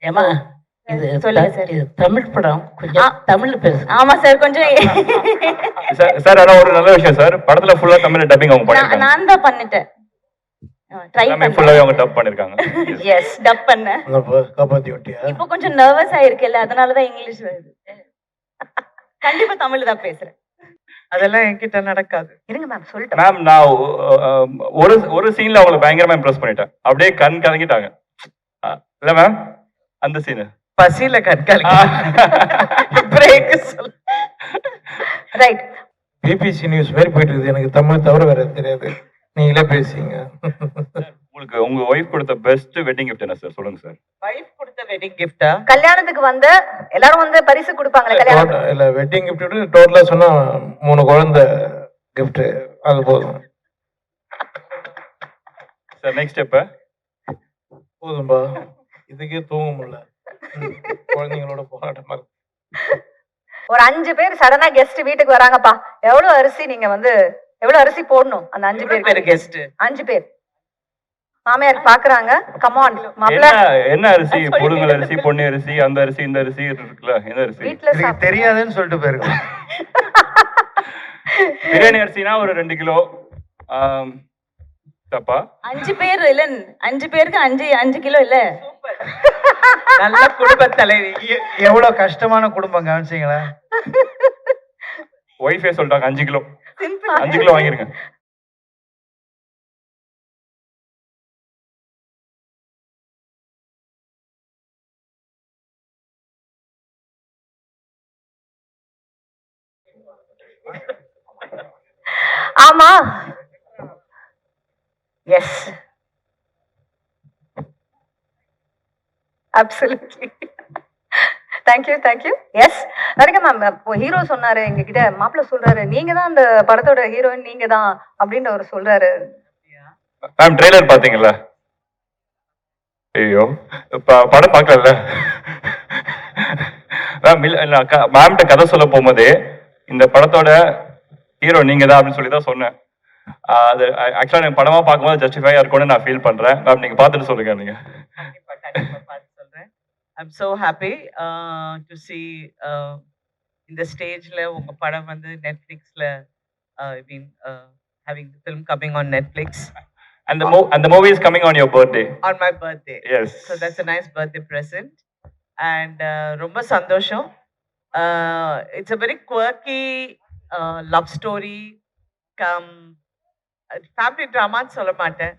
ஏமா இது சொல்லுங்க சார். இது தமிழ் படம், கொஞ்சம் தமிழ்ல பேசு. ஆமா சார், கொஞ்சம் சார் ஆனா ஒரு நல்ல விஷயம் சார், படத்துல ஃபுல்லா தமிழ்ல டப்பிங் அவங்க பண்ணிருக்காங்க. நான் தான் பண்ணிட்டேன். ட்ரை பண்ண ஃபுல்லாவே அவங்க டப் பண்ணிருக்காங்க. எஸ், டப் பண்ண. காப்பாத்தி விட்டியா? இப்போ கொஞ்சம் நர்வஸ் ஆயிருக்கேல்ல, அதனால தான் இங்கிலீஷ் வருது. கண்டிப்பா தமிழ்ல தான் பேசுறேன். அதெல்லாம் என்கிட்ட நடக்காது. இருங்க மேம், சொல்லிட்டேன். மேம் நான் ஒரு சீன்ல அவங்கள பயங்கரமா இம்ப்ரெஸ் பண்ணிட்டேன். அப்படியே கண் கலங்கிட்டாங்க. இல்ல மேம், அந்த சீன் பசியில கற்காலிங்க. பிரேக் சொல்லு. ரைட். பிபிசி நியூஸ் மாதிரி போயிட்டு இருக்குது. எனக்கு தமிழ் தவிர வேற தெரியாது. நீங்களே பேசுங்க. உங்களுக்கு உங்க ஒய்ஃப் கொடுத்த பெஸ்ட் வெட்டிங் கிஃப்ட் என்ன சார், சொல்லுங்க சார். வைஃப் கொடுத்த வெட்டிங் கிஃப்டா? கல்யாணத்துக்கு வந்து எல்லாரும் வந்து பரிசு கொடுப்பாங்கல கல்யாணம். இல்ல வெட்டிங் கிஃப்ட் டோட்டலா சொன்னா 3 குழந்தை கிஃப்ட், அது போதும் சார். நெக்ஸ்ட் ஸ்டெப் போதும்பா. இதுக்கே தூங்க முடியல. குழந்தைங்களோட போராட்டமா இருக்கு. ஒரு 5 பேர் சடனா கெஸ்ட் வீட்டுக்கு வராங்கப்பா. எவ்வளவு அரிசி நீங்க வந்து எவ்வளவு அரிசி போடணும் அந்த 5 பேருக்கு? கெஸ்ட் 5 பேர் மாமியார் பாக்குறாங்க. கம் ஆன் மாப்ள. என்ன அரிசி? புழுங்கல் அரிசி, பொன்னி அரிசி, அந்த அரிசி, இந்த அரிசி இருக்குல்ல, என்ன அரிசி? வீட்ல தெரியாதுன்னு சொல்லிட்டு போயிருக்கோம். பிரியாணி அரிசினா ஒரு 2 கிலோ. தப்பா? 5 பேர் இல்ல, 5 பேருக்கு 5 கிலோ இல்ல. நல்ல குடும்ப தலைவி. எவ்வளவு கஷ்டமான குடும்பம் கவனிச்சீங்களா? ஒய்ஃபே சொல்லிட்டாங்க 5 கிலோ. 5 கிலோ வாங்கிருங்க. ஆமா, yes, absolutely. Thank you thank you. Yes, நடிக்க மேம். இப்போ ஹீரோ சொன்னாரு எங்ககிட்ட, மாப்பிள்ள சொல்றாரு நீங்க தான் அந்த படத்தோட ஹீரோயின், நீங்க தான் அப்படின்னு அவர் சொல்றாரு. மேம் ட்ரெய்லர் பாத்தீங்களா? ஐயோ, படம் பார்க்கல மேம். இல்ல மேம்கிட்ட கதை சொல்ல போகும்போது இந்த படத்தோட ஹீரோ நீங்க தான் அப்படின்னு சொல்லி தான் சொன்னேன். அது ஆக்சுவலா எனக்கு படமா பார்க்கும்போது ஜஸ்டிஃபையா இருக்கும்னு நான் ஃபீல் பண்றேன். மேம் நீங்க பார்த்துட்டு சொல்லுங்க. நீங்க சொல்றேன். I'm so happy to see இந்த ஸ்டேஜ்ல உங்க படம் வந்து நெட்ஃபிளிக்ஸ்ல having the film coming on Netflix. And the movie is coming on your birthday. On my birthday. Yes. So that's a nice birthday present. And ரொம்ப சந்தோஷம். It's a very quirky love story. Family ட்ராமான்னு சொல்ல மாட்டேன்.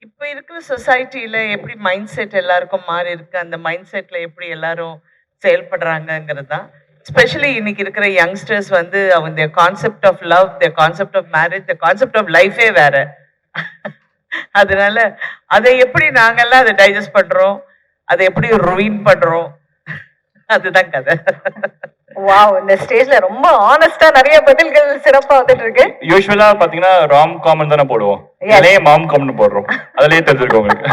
இப்போ இருக்கிற சொசைட்டியில் எப்படி mind set எல்லாருக்கும் மாறி இருக்கு, அந்த மைண்ட் செட்டில் எப்படி எல்லாரும் செயல்படுறாங்கங்கிறது தான். ஸ்பெஷலி இன்னைக்கு இருக்கிற யங்ஸ்டர்ஸ் வந்து அவங்க concept of love, concept of marriage, concept of லைஃபே வேற. அதனால அதை எப்படி நாங்கெல்லாம் அதை டைஜஸ்ட் பண்றோம், அதை எப்படி ரூயின் பண்றோம், அதுதான் கதை. வாவ், இந்த ஸ்டேஜ்ல ரொம்ப ஆனஸ்டா நிறைய பதில்கள் சிறப்பா வந்துட்டு இருக்கு. யூசுவலா பாத்தீங்கன்னா ராம் காம் தானே போடுவோம், இல்லையே மாம் காம்னு போடுறோம். அதுலயே தெரிஞ்சிருக்கும் உங்களுக்கு.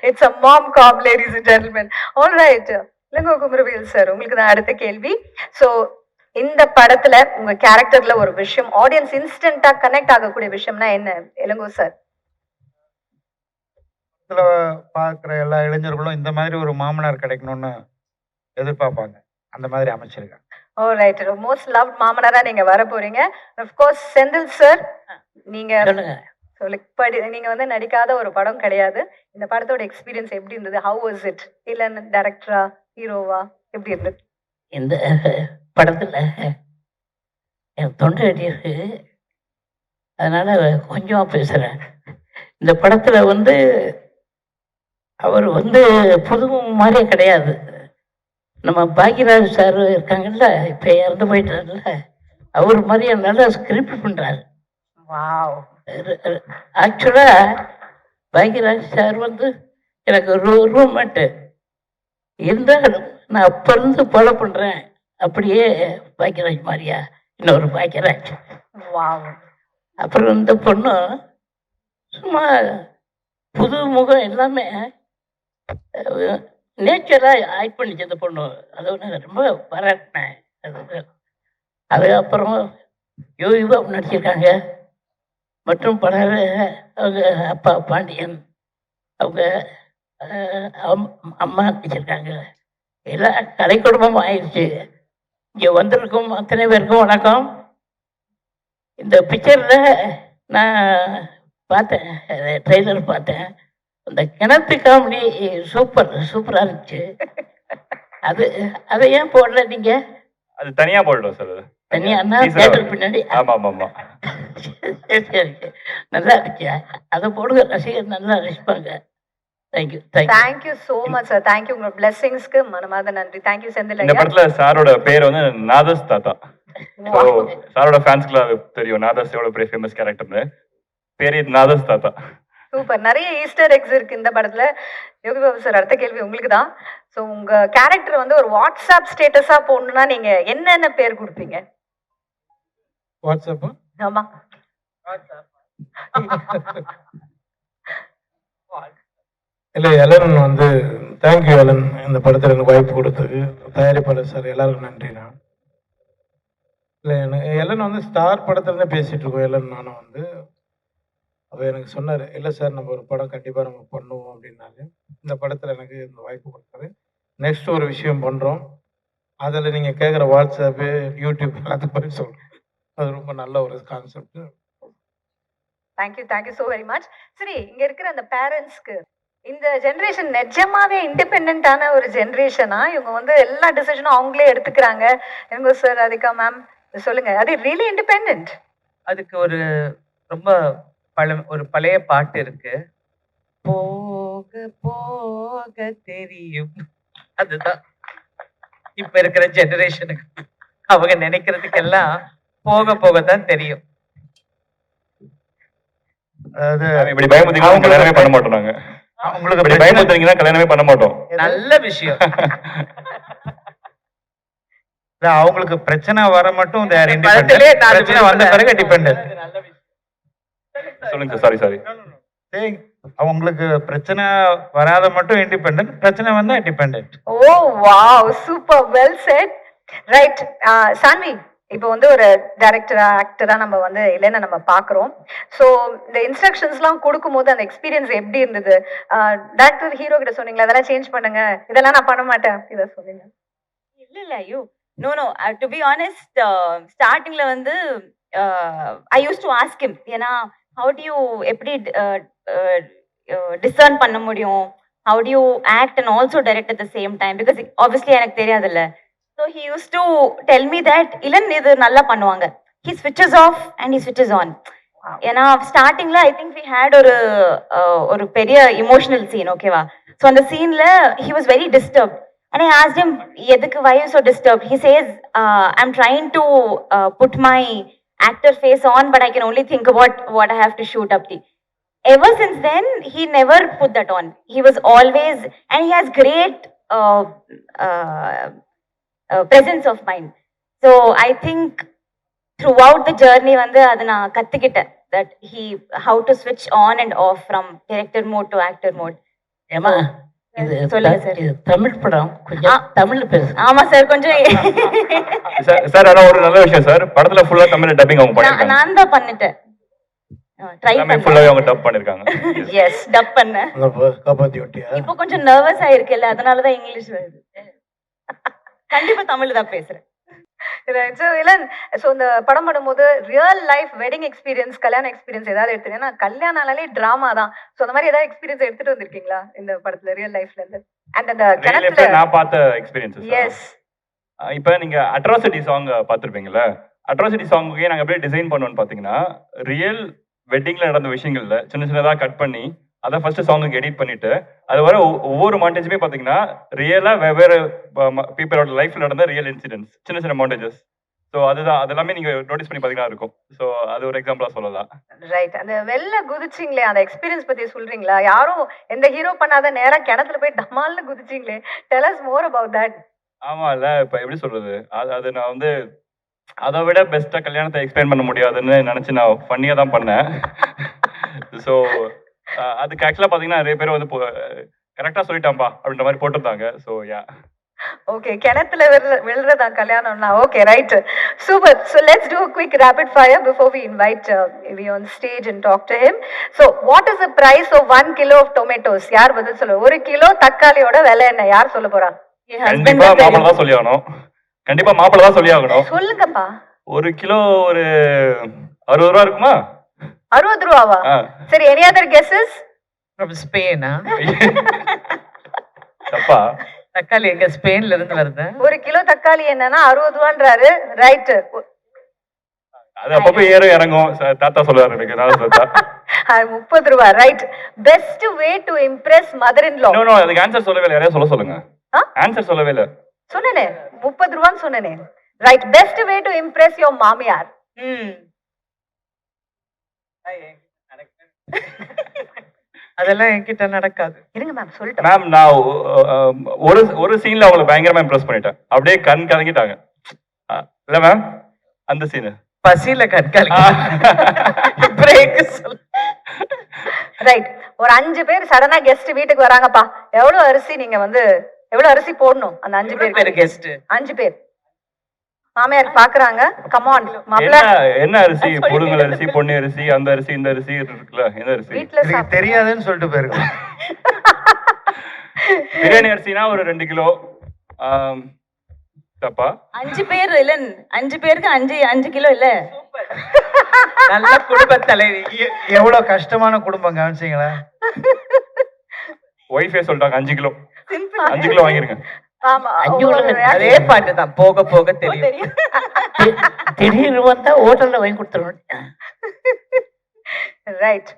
It's a mom com, ladies and gentlemen. all right, Ilango Kumaravel sir, உங்களுக்கு தான் அடுத்த கேள்வி. சோ இந்த படத்துல உங்க கேரக்டர்ல ஒரு விஷயம் ஆடியன்ஸ் இன்ஸ்டன்ட்டா கனெக்ட் ஆகக்கூடிய விஷயம்னா என்ன இளங்கோ சார்? இதுல பாக்குற எல்லா இளைஞர்களும் இந்த மாதிரி ஒரு மாமனார் கிடைக்கணும்னு எதிர்பார்ப்பாங்க. அந்த மாதிரி அமைச்சிருக்காங்க. ஆல்ரைட், மோஸ்ட் லவ்ட் மாமனாரா நீங்க வர போறீங்க. ஆஃப் கோர்ஸ் செந்தில் சார், நீங்க நீங்க வந்து நடிக்காத ஒரு படம் கிடையாது. இந்த படத்தோட எக்ஸ்பீரியன்ஸ் எப்படி இருந்தது? How was it? இல்ல டைரக்டரா, ஹீரோவா, எப்படி இருந்தது? இந்த படத்துல என் தொண்டை அடி இருக்கு, அதனால கொஞ்சமா பேசுறேன். இந்த படத்துல வந்து அவர் வந்து புதுமுகம் மாதிரியே கிடையாது. நம்ம பாக்யராஜ் சார் இருக்காங்கல்ல, இப்போ இறந்து போயிட்டார்ல, அவர் மாதிரியே நல்லா ஸ்கிரிப்ட் பண்ணுறாரு. வாவ். ஆக்சுவலாக பாக்யராஜ் சார் வந்து எனக்கு ஒரு ரூம்மேட்டு இருந்தாலும் நான் அப்போ இருந்து ஃபாலோ பண்ணுறேன். அப்படியே பாக்யராஜ் மாதிரியா இன்னொரு பாக்யராஜ். வாவ். அப்புறம் இந்த பொண்ணு சும்மா புது முகம் எல்லாமே நேச்சராக ஆக்ட் பண்ணிச்சு அந்த பொண்ணு. அதை நான் ரொம்ப பாராட்டினேன். அதுக்கப்புறம் யோகிவா நடிச்சிருக்காங்க. மற்றும் பலர் அவங்க அப்பா பாண்டியன், அவங்க அம்மா நடிச்சிருக்காங்க. எல்லாம் கலை குடும்பம் ஆயிடுச்சு. இங்கே வந்திருக்கும் அத்தனை பேருக்கும் வணக்கம். இந்த பிக்சரில் நான் பார்த்தேன், ட்ரெய்லர் பார்த்தேன். அந்த கிணத்து காமெடி சூப்பராக இருந்துச்சு. அதை ஏன் போடல நீங்கள்? அது தனியா போடுறோம் சார். தனியானா தேட்டர் பின்னாடி. ஆமா ஆமா ஆமா. சரி நல்லா இருக்கு. அதை போடுங்க, ரசிகர் நல்லா ரசிப்பாங்க. Thank you thank you so much sir. Thank you, உங்களோட பிளெஸிங்ஸ்க்கு மனமார்ந்த நன்றி. தேங்க்யூ செந்தில் இந்த ஐயா. படத்துல சாரோட பேர் வந்து நாதஸ் தாத்தா. ஸோ சாரோட ஃபேன்ஸ்க்குலாம் தெரியும் நாதஸ் எவ்வளவு பெரிய ஃபேமஸ் கேரக்டர்னு. பேரு நாதஸ் தாத்தா. சூப்பர். நிறைய ஈஸ்டர் எக்ஸ் இருக்கு இந்த படத்துல. யோகி பாபு சார், அடுத்த கேள்வி உங்களுக்கு தான். ஸோ உங்க கேரக்டர் வந்து ஒரு வாட்ஸ்அப் ஸ்டேட்டஸா போடணும்னா நீங்க என்னென்ன பேர் கொடுப்பீங்க? வாட்ஸ்அப்பா? ஆமா. இல்லை, எலன் வந்து தேங்க்யூ எலன், இந்த படத்தில் எனக்கு வாய்ப்பு கொடுத்தது. தயாரிப்பாளர் சார் எல்லாருக்கும் நன்றி. நான் இல்லை, எனக்கு எலன் வந்து ஸ்டார் படத்துலேருந்தே பேசிகிட்டு இருக்கோம். எலன் நானும் வந்து அவர் எனக்கு சொன்னார், இல்லை சார் நம்ம ஒரு படம் கண்டிப்பாக நம்ம பண்ணுவோம் அப்படின்னாரு. இந்த படத்தில் எனக்கு இந்த வாய்ப்பு கொடுத்தாரு. நெக்ஸ்ட் ஒரு விஷயம் பண்ணுறோம், அதில் நீங்கள் கேட்குற வாட்ஸ்அப்பு யூடியூப் அது போய் சொல்கிறேன். அது ரொம்ப நல்ல ஒரு concept. Thank you so very much. சரி, இங்க இருக்கிற அந்த பேரண்ட்ஸ்க்கு இந்த ஜென்ரேஷன் நிஜமாவே இண்டிபெண்டான ஒரு ஜென்ரேஷனா? இவங்க வந்து எல்லா டிசிஷனும் அவங்களே எடுத்துக்கிறாங்க. எங்க சார் அதிகா மேம் சொல்லுங்க, அது ரியலி இண்டிபெண்ட்? அதுக்கு ஒரு ரொம்ப ஒரு பழைய பாட்டு இருக்கு. போக போக தெரியும். அதுதான் இப்ப இருக்கிற ஜெனரேஷனுக்கு. அவங்க நினைக்கிறதுக்கெல்லாம் போக போக தான் தெரியும். அதாவது இப்படி பயமுறுத்தீங்கன்னா கல்யாணமே பண்ண மாட்டோம் நாங்க. அவங்களுக்கு இப்படி பயமுறுத்தீங்கன்னா கல்யாணமே பண்ண மாட்டோம். நல்ல விஷயம். அவங்களுக்கு பிரச்சனை வர மட்டும் படத்திலே நாலு பிரச்சனை வந்த பிறகு டிபெண்ட். நல்ல விஷயம். சொல்லுங்க சார். சாரி. அவங்களுக்கு பிரச்சனை வராத மட்டும் இண்டிபெண்டன்ட், பிரச்சனை வந்தா டிபெண்டன்ட். ஓ wow, super, well set. Right, Saanvi, இப்போ வந்து ஒரு டைரக்டரா ஆக்டரா நம்ம வந்து இல்லைன்னா நம்ம பாக்குறோம். ஸோ இந்த இன்ஸ்ட்ரக்ஷன்ஸ்லாம் கொடுக்கும்போது அந்த எக்ஸ்பீரியன்ஸ் எப்படி இருந்தது? டைரக்டர் ஹீரோ கிட்ட சொன்னீங்களா அதெல்லாம் சேஞ்ச் பண்ணுங்க, இதெல்லாம் நான் பண்ண மாட்டேன், இதை சொன்னீங்க? இல்ல ஐயோ நோ டு பி ஆனஸ்ட் ஸ்டார்டிங்ல வந்து ஐ யூஸ் டு ஆஸ்க் ஹிம், ஏன்னா ஹவு டு யூ எப்படி டிசர்ன் பண்ண முடியும், how to you act and also direct at the same time, because obviously எனக்கு தெரியாதுல்ல. So he use to tell me that இல்லன் இது நல்லா பண்ணுவாங்க, he ஸ்விட்சஸ் of and he ஸ்விட்சஸ் on. ஏன்னா ஸ்டார்டிங்ல ஐ திங்க் வி ஹேட் ஒரு பெரிய இமோஷனல் சீன், ஓகேவா? ஸோ அந்த சீன்ல he was very disturbed. And I asked him, "Yedhukku why you so disturbed?" He says, "I'm trying to put my actor face on, but I can only think about what I have to shoot up the." Ever since then, he never put that on. He was always, and he has great presence of mind. So I think throughout the journey, vande adu na kattukitta that how to switch on and off from director mode to actor mode. ஏமா இது சொல்லுங்க sir. இது தமிழ் படம், கொஞ்சம் தமிழ்ல பேசு. ஆமா sir, கொஞ்சம் சார் ஆனா ஒரு நல்ல விஷயம் சார், படத்துல ஃபுல்லா தமிழ் டப்பிங் அவங்க பண்ணிருக்காங்க. நான் தான் பண்ணிட்டேன், ட்ரை பண்ணேன். ஃபுல்லாவே அவங்க டப் பண்ணிருக்காங்க. எஸ், டப் பண்ணேன். காப்பாத்தி விட்டியா? இப்போ கொஞ்சம் நர்வஸ் ஆயிருக்குல்ல, அதனால தான் இங்கிலீஷ் வருது. கண்டிப்பா தமிழ் தான் பேசுறேன். ரைட். ஸோ இளன், ஸோ இந்த படம் பண்ணும்போது ரியல் லைஃப் வெட்டிங் எக்ஸ்பீரியன்ஸ், கல்யாண எக்ஸ்பீரியன்ஸ் ஏதாவது எடுத்துட்டீங்கன்னா, கல்யாணம் ஆனாலே டிராமா தான். ஸோ அந்த மாதிரி ஏதாவது எக்ஸ்பீரியன்ஸ் எடுத்துட்டு வந்திருக்கீங்களா இந்த படத்துல ரியல் லைஃப்ல இருந்து? அண்ட் அந்த கிணத்துல நான் பார்த்த எக்ஸ்பீரியன்ஸ். எஸ், இப்போ நீங்க அட்ராசிட்டி சாங் பார்த்துருப்பீங்கல்ல, அட்ராசிட்டி சாங்குக்கே நாங்கள் எப்படி டிசைன் பண்ணுவோம்னு பார்த்தீங்கன்னா, ரியல் வெட்டிங்ல நடந்த விஷயங்கள்ல சின்ன சின்னதாக கட் பண்ணி அதை ஃபர்ஸ்ட் சாங்குக்கு எடிட் பண்ணிட்டு, அது வர ஒவ்வொரு மாண்டேஜுமே பார்த்தீங்கன்னா ரியலாக வெவ்வேறு பீப்புளோட லைஃப்ல நடந்த ரியல் இன்சிடென்ட்ஸ், சின்ன சின்ன மாண்டேஜஸ். ஸோ அதுதான், அது எல்லாமே நீங்க நோட்டீஸ் பண்ணி பார்த்தீங்கன்னா இருக்கும். ஸோ அது ஒரு எக்ஸாம்பிளா சொல்லலாம். ரைட். அந்த வெளில குதிச்சிங்களே, அந்த எக்ஸ்பீரியன்ஸ் பத்தி சொல்றீங்களா? யாரும் எந்த ஹீரோ பண்ணாத நேரா கிணத்துல போய் டமால்னு குதிச்சிங்களே, tell us more about that. ஆமா இல்ல, இப்போ எப்படி சொல்றது, அது நான் வந்து அதை விட பெஸ்டா கல்யாணத்தை எக்ஸ்பிளைன் பண்ண முடியாதுன்னு நினைச்சு நான் ஃபன்னியா தான் பண்ணேன். ஸோ அதுக்கு ஆக்சுவலா பாத்தீங்கன்னா நிறைய பேர் வந்து கரெக்டா சொல்லிட்டாம்பா அப்படின்ற மாதிரி போட்டிருந்தாங்க. ஸோ யா, ஓகே, கிணத்துல விழுறதா கல்யாணம்னா? Okay, right, super. So let's do quick rapid fire before we invite we on stage and talk to him. So what is the price of 1 kilo of tomatoes? யார் பதில் சொல்லுவா? 1 kilo தக்காளியோட விலை என்ன? யார் சொல்ல போறா? என் husband கண்டிப்பா தான் மாப்பிள தெரியும். தான் சொல்லி ஆகணும். கண்டிப்பா மாப்பிள தான் சொல்லி ஆகணும். சொல்லுங்கப்பா. 1 கிலோ ஒரு 60 ரூபா இருக்குமா? 60 ரூபாவா? ஆ. சரி, எனி அதர் கெஸஸ்? ஃப்ரம் ஸ்பெயினா? தப்பா? தக்காளி எங்க ஸ்பெயின்ல இருந்து வருது? 1 கிலோ தக்காளி என்னன்னா 60 ரூபான்றாரு. ரைட். அது அப்பப்போ ஏறும் இறங்கும். தாத்தா சொல்லுவாரு எனக்கு, நான் தாத்தா. 30 ரூபா. Right. Best way to impress mother in law? No அதுக்கு ஆன்சர் சொல்லவே இல்லை. யாரையா சொல்லுங்க. ஆன்சர் சொல்லவே இல்லை. சொன்னனே 30 ரூபான்னு சொன்னனே. Right. Best way to Impress your மாமியார்? அதெல்லாம் என்கிட்ட நடக்காது. இருங்க மேம், சொல்லிட்டேன். மேம் நான் ஒரு சீன்ல அவங்களை பயங்கரமா இம்ப்ரெஸ் பண்ணிட்டேன். அப்படியே கண் கலங்கிட்டாங்க. இல்ல மேம், அந்த சீனு பசியில கற்காலி பிரேக் சொல்லு. ரைட். ஒரு 5 பேர் சடனா கெஸ்ட் வீட்டுக்கு வராங்கப்பா. எவ்வளவு அரிசி நீங்க வந்து எவ்வளவு அரிசி போடணும் அந்த 5 பேர் பேருக்கு? கெஸ்ட் 5 பேர் மாமியார் பாக்குறாங்க. கம் ஆன் மாப்ள. என்ன அரிசி? புழுங்கல் அரிசி, பொன்னி அரிசி, அந்த அரிசி, இந்த அரிசி இருக்குல்ல. என்ன அரிசி? வீட்ல எனக்கு தெரியாதுன்னு சொல்லிட்டு போயிருக்கோம். பிரியாணி அரிசினா ஒரு 2 கிலோ. தப்பா? 5 பேர் இல்ல, 5 பேருக்கு 5 கிலோ இல்ல. நல்ல குடும்ப தலைவி. எவ்வளவு கஷ்டமான குடும்பம் கவனிச்சீங்களா? ஒய்ஃபே சொல்லிட்டாங்க 5 கிலோ. 5 கிலோ வாங்கிருங்க. ஆமா, அதே பாட்டு தான், போக போக தெரியும். திடீர்னு வந்தா ஹோட்டல்ல வாங்கி கொடுத்துருவேன். Right.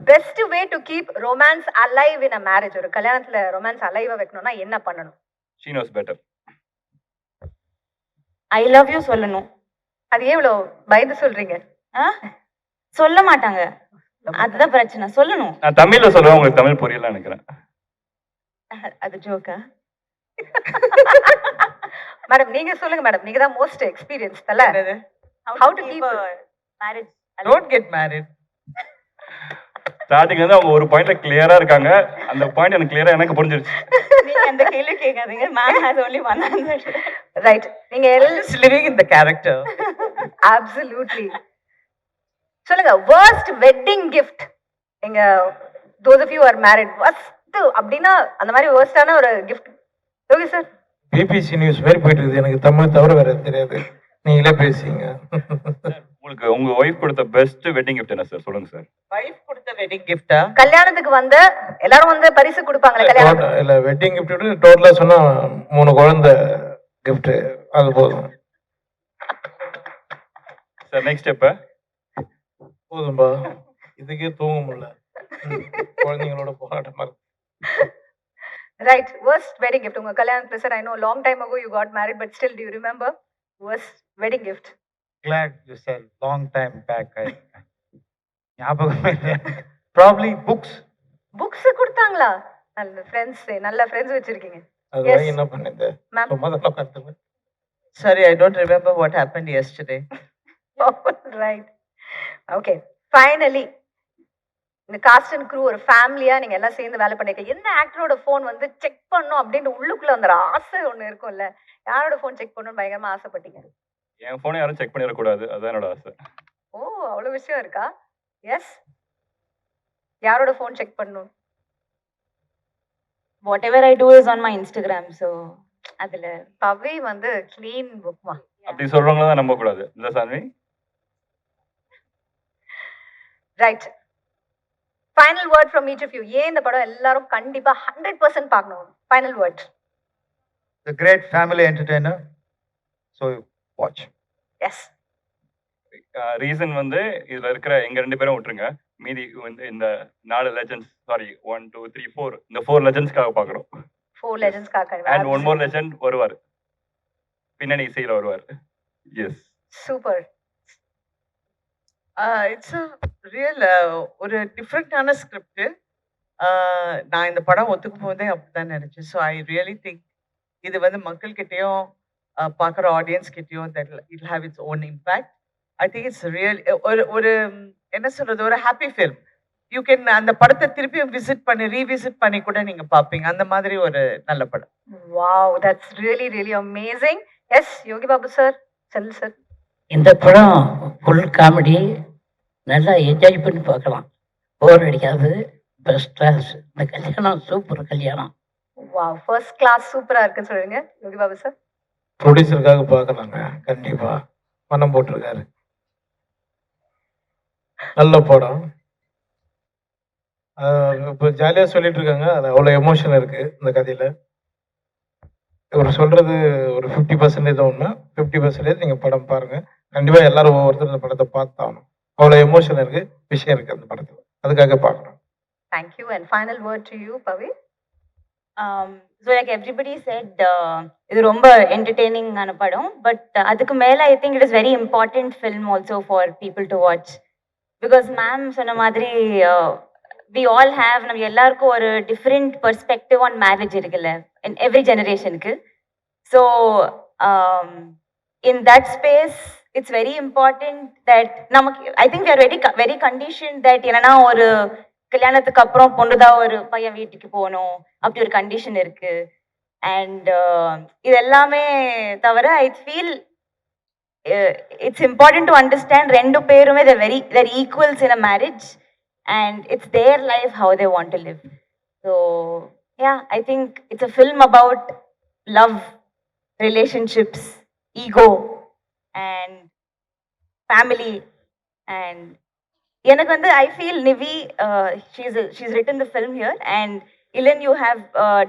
Best way to keep romance alive in a marriage? ஒரு கல்யாணத்துல ரொமான்ஸ் அலைவா வைக்கணும்னா என்ன பண்ணணும்? She knows better. I love you சொல்லணும். அது எவ்வளவு பயந்து சொல்றீங்க? சொல்ல மாட்டாங்க, அதுதான் பிரச்சனை. சொல்லணும். நான் தமிழ்ல சொல்லுவேன், உங்களுக்கு தமிழ் புரியல நினைக்கிறேன். அது ஜோக்கா? மேடம் நீங்க சொல்லுங்க மேடம், நீங்க தான் மோஸ்ட் எக்ஸ்பீரியன்ஸ் தல. How to keep marriage? Don't get married. Starting வந்து அவங்க ஒரு பாயிண்ட்ல கிளியரா இருக்காங்க. அந்த பாயிண்ட் எனக்கு கிளியரா எனக்கு புரிஞ்சிருச்சு. நீங்க அந்த கேள்வி கேட்காதீங்க. Ma'am has only one answer. Right. நீங்க Just living in the character. absolutely. சொல்லுங்க, worst wedding gift. நீங்க those of you who are married, worst அப்படினா அந்த மாதிரி worst-ஆன ஒரு gift. Okay sir. BBC news மாதிரி போயிட்டு இருக்குது. எனக்கு தமிழ் தவிர வேற தெரியாது. நீங்களே பேசுங்க. உங்களுக்கு உங்க ஒய்ஃப் கொடுத்த பெஸ்ட் வெட்டிங் கிஃப்ட் என்ன சார்? சொல்லுங்க சார். வைஃப் கொடுத்த வெட்டிங் கிஃப்டா? கல்யாணத்துக்கு வந்து எல்லாரும் வந்து பரிசு கொடுப்பாங்களே கல்யாணம். இல்ல வெட்டிங் கிஃப்ட் டோட்டலா சொன்னா 3 குழந்தை கிஃப்ட், அது போதும் சார். நெக்ஸ்ட் ஸ்டெப் போதும்பா. இதுக்கே தூங்க முடியல. குழந்தைங்களோட போராட்டமா இருக்கு. Right. Worst wedding gift. உங்க கல்யாணத்துல sir, I know long time ago you got married, but still do you remember worst wedding gift? Glad you said long time back. ஞாபகமே இல்லை. Probably books. Books கொடுத்தாங்களா? நல்ல ஃப்ரெண்ட்ஸ், நல்ல friends வச்சிருக்கீங்க. அது Yes. வாங்கி என்ன பண்ணிட்டு Ma'am. சும்மா தான் உட்கார்ந்துருப்பேன். Sorry, I don't remember what happened yesterday. Right. Okay. Finally, இந்த காஸ்ட் அண்ட் க்ரூ ஒரு ஃபேமிலியா நீங்க எல்லாம் சேர்ந்து வேலை பண்ணிருக்கீங்க. எந்த ஆக்டரோட ஃபோன் வந்து செக் பண்ணும் அப்படின்னு உள்ளுக்குள்ள அந்த ஆசை ஒண்ணு இருக்கும்ல? யாரோட ஃபோன் செக் பண்ணணும்னு பயங்கரமா ஆசைப்பட்டீங்க? என் போனை யாரும் செக் பண்ணிடக்கூடாது, அதுதான் என்னோட ஆசை. ஓ, அவ்வளவு விஷயம் இருக்கா? எஸ். யாரோட ஃபோன் செக் பண்ணணும்? Whatever I do is on my Instagram, so அதுல பவி வந்து க்ளீன் புக்மா. அப்படி சொல்றவங்கள தான் நம்ப கூடாது. இல்ல சாமி? Right. Final word from each of you. ஏன் இந்த படம் எல்லாரும் கண்டிப்பா 100% பார்க்கணும்? Final word. The great family entertainer. So watch. Yes. Reason வந்து இதுல இருக்கிற எங்க 2 பேரும் விட்டுருங்க. மீதி வந்து இந்த 4 லெஜெண்ட்ஸ், சாரி 1 2 3 4, இந்த 4 லெஜெண்ட்ஸ்க்காக பாக்குறோம். 4 லெஜெண்ட்ஸ் காக்க. அண்ட் ஒன் மோர் லெஜெண்ட் வருவார், பின்னணி இசையில வருவார். எஸ். சூப்பர். இட்ஸ் ரியல் ஒரு டிஃப்ரெண்டான ஸ்கிரிப்ட். நான் இந்த படம் ஒத்துக்கும் போதே அப்படிதான் நினைச்சேன். ஸோ ஐ ரியலி திங்க் இது வந்து மக்கள்கிட்டயும் பார்க்குற ஆடியன்ஸ் கிட்டயும் it have its own impact. I think it's real ஒரு என்ன சொல்றது, ஒரு ஹாப்பி ஃபில்ம். யூ கேன் அந்த படத்தை திருப்பியும் விசிட் பண்ணி ரீவிசிட் பண்ணி கூட நீங்க பார்ப்பீங்க. அந்த மாதிரி ஒரு நல்ல படம். Wow, that's really really amazing. Yes Yogi Babu sir, Senthil sir. இந்த படம் ஃபுல் காமெடி, நல்லா என்ஜாய் பண்ணி பார்க்கலாம், போர் அடிக்காது, பெஸ்ட் கிளாஸ். இந்த கல்யாணம் சூப்பர் கல்யாணம். வாவ், ஃபர்ஸ்ட் கிளாஸ், சூப்பரா இருக்குன்னு சொல்றீங்க யோகி பாபு சார். ப்ரொடியூசருக்காக பார்க்கலாங்க, கண்டிப்பா பணம் போட்டிருக்காரு. நல்ல படம். இப்போ ஜாலியாக சொல்லிட்டு இருக்காங்க, அது அவ்வளோ எமோஷன் இருக்கு இந்த கதையில. இவர் சொல்றது ஒரு 50% தான் உண்மை, 50% நீங்கள் படம் பாருங்க. கண்டிப்பாக எல்லாரும் ஒவ்வொருத்தரும் இந்த படத்தை பார்த்தாகணும். அவ்வளோ எமோஷன் இருக்கு, விஷயம் இருக்கு அந்த படத்தில், அதுக்காக பார்க்கணும். Thank you. And final word to you Pavi. So like everybody set இது ரொம்ப என்டர்டெய்னிங்கான படம், பட் அதுக்கு மேலே I think it is very important film also for people to watch. Because ma'am சொன்ன மாதிரி வி ஆல் ஹேவ், நம்ம எல்லாருக்கும் ஒரு டிஃப்ரெண்ட் பெர்ஸ்பெக்டிவ் ஆன் மேரேஜ் இருக்குல்ல, இன் எவ்ரி ஜெனரேஷனுக்கு. So in that space it's very important that நமக்கு, I think we are very condition that என்னன்னா ஒரு கல்யாணத்துக்கு அப்புறம் பொண்ணுதான் ஒரு பையன் வீட்டுக்கு போகணும் அப்படி ஒரு கண்டிஷன் இருக்கு. அண்ட் இது எல்லாமே தவிர I feel it's important to understand ரெண்டு பேருமே they're equals in a marriage and it's their life how they want to live. So yeah, I think it's a film about love, relationships, ego and family. And எனக்கு வந்து I feel Nivi, she's written the film here, and Elan you have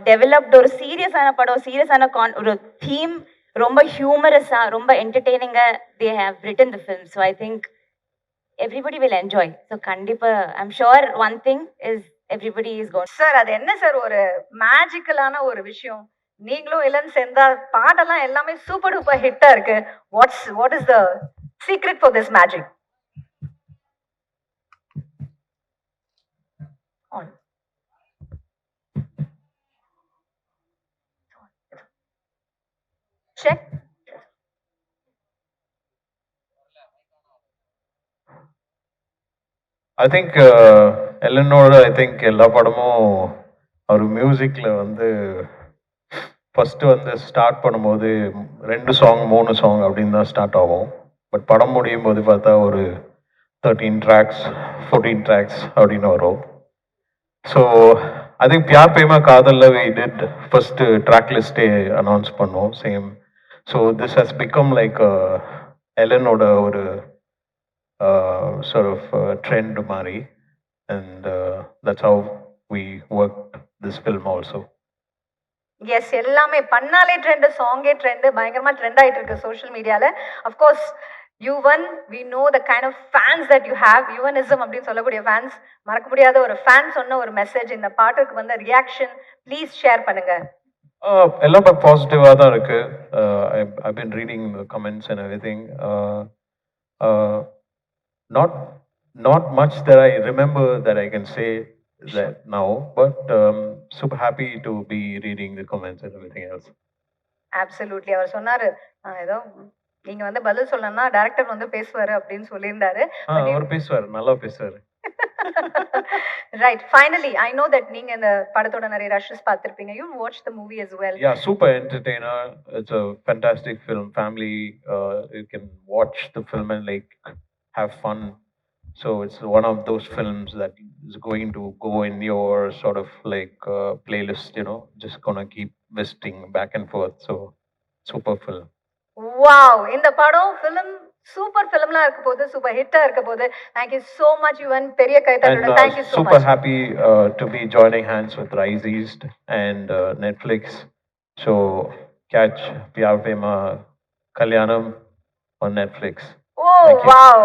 developed ஒரு சீரியஸான படம், சீரியஸான ஒரு theme, ரொம்ப ஹியூமரஸாக, ரொம்ப என்டர்டெய்னிங்காக they have written the film. So I think everybody will enjoy. So கண்டிப்பாக I'm sure one thing is everybody is gone. Sir, அது என்ன சார் ஒரு மேஜிக்கலான ஒரு விஷயம். நீங்களும் இளன் சேர்ந்தா பாடெல்லாம் எல்லாமே சூப்பர் டூப்பர் ஹிட்டா இருக்கு. What is the secret for this magic? On. Check. I think எல்லனோட ஐ திங்க் எல்லா படமும் அவர் மியூசிக்கில் வந்து ஃபஸ்ட்டு வந்து ஸ்டார்ட் பண்ணும்போது 2 சாங் 3 சாங் அப்படின்னு தான் ஸ்டார்ட் ஆகும். பட் படம் முடியும் போது பார்த்தா ஒரு 13 ட்ராக்ஸ் 14 ட்ராக்ஸ் அப்படின்னு வரும். So I think Pyaar Prema காதலில் வி டிட் ஃபஸ்ட்டு ட்ராக் லிஸ்ட்டே அனௌன்ஸ் பண்ணோம் same. So this has become like எலனோட ஒரு sort of trend Mari, and that's how we worked this film also. Yes, எல்லாமே பண்ணாலே ட்ரெண்ட், சாங்கே ட்ரெண்ட், பயங்கரமா ட்ரெண்ட் ஆயிட்டு இருக்கு சோஷியல் மீடியால. Of course Yuvan, we know the kind of fans that you have, யுவனிசம் அப்படின்னு சொல்லக்கூடிய ஃபேன்ஸ். மறக்க முடியாத ஒரு ஃபேன் சொன்ன ஒரு மெசேஜ், இந்த பாட்டுக்கு வந்த ரியாக்ஷன் ப்ளீஸ் ஷேர் பண்ணுங்க. எல்லாம் பாசிட்டிவாக தான் இருக்கு. I've been reading the comments and everything. Not much that I remember that I can say that now, but super happy to be reading the comments and everything else. Absolutely. அவர் சொன்னாரு, ஏதோ நீங்க வந்து பதில் சொல்லணும்னா டைரக்டர் வந்து பேசுவாரு அப்படின்னு சொல்லியிருந்தாரு. அவர் பேசுவார், நல்லா பேசுவார். Right, finally I know that நீங்க இந்த படத்தோட நிறைய ரஷஸ் பார்த்திருப்பீங்க. You watched the movie as well. Yeah, super entertainer. It's a fantastic film. Family, you can watch the film and like have fun. So it's one of those films that is going to go in your sort of like playlist, you know, just gonna keep visiting back and forth. So super film. Wow, இந்த படம் film super ஃபிலிம்லாம் இருக்க போகுது, super ஹிட்டா இருக்க போகுது. Thank you so much Yuvan, பெரிய கைத்தட்டோட. Thank you so super much. happy to be joining hands with Rise East and Netflix. So catch Pyar Prema Kalyanam on Netflix. Oh wow,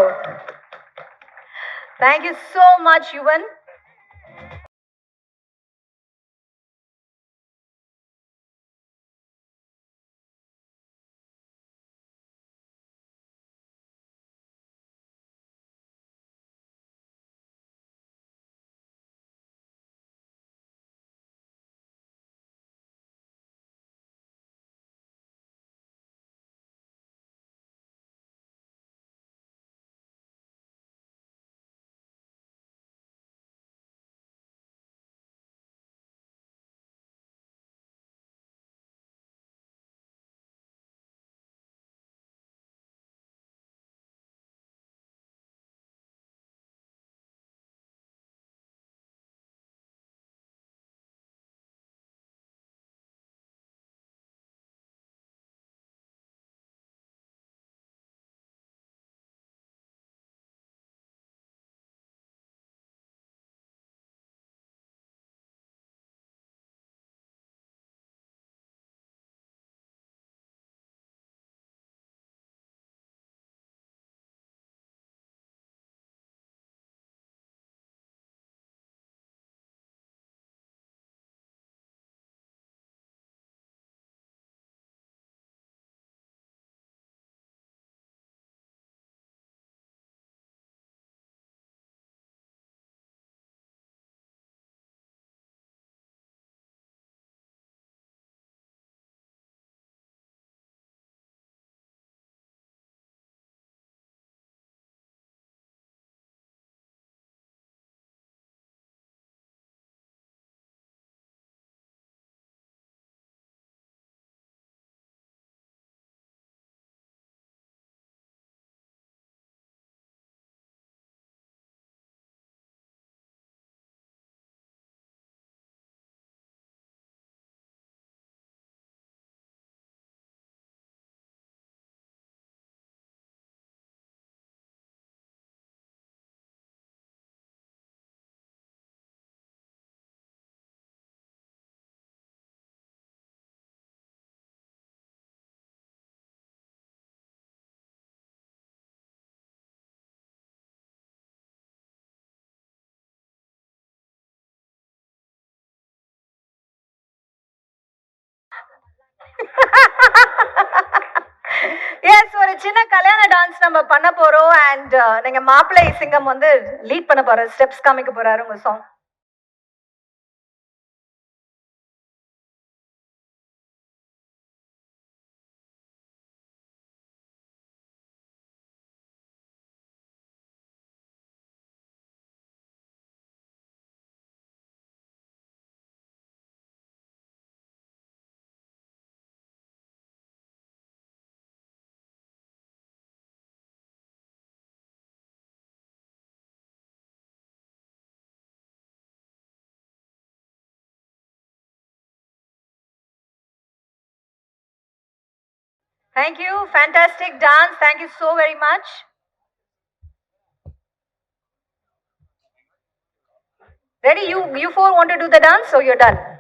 thank you so much Yuvan. Yes, ஒரு சின்ன கல்யாண dance நம்ம பண்ண போறோம். And நீங்க மாப்பிள்ளை சிங்கம் வந்து லீட் பண்ண போற ஸ்டெப்ஸ் காமிக்க போறாரு உங்க song. Thank you. Fantastic dance. Thank you so very much. Ready? You four want to do the dance, so you're done.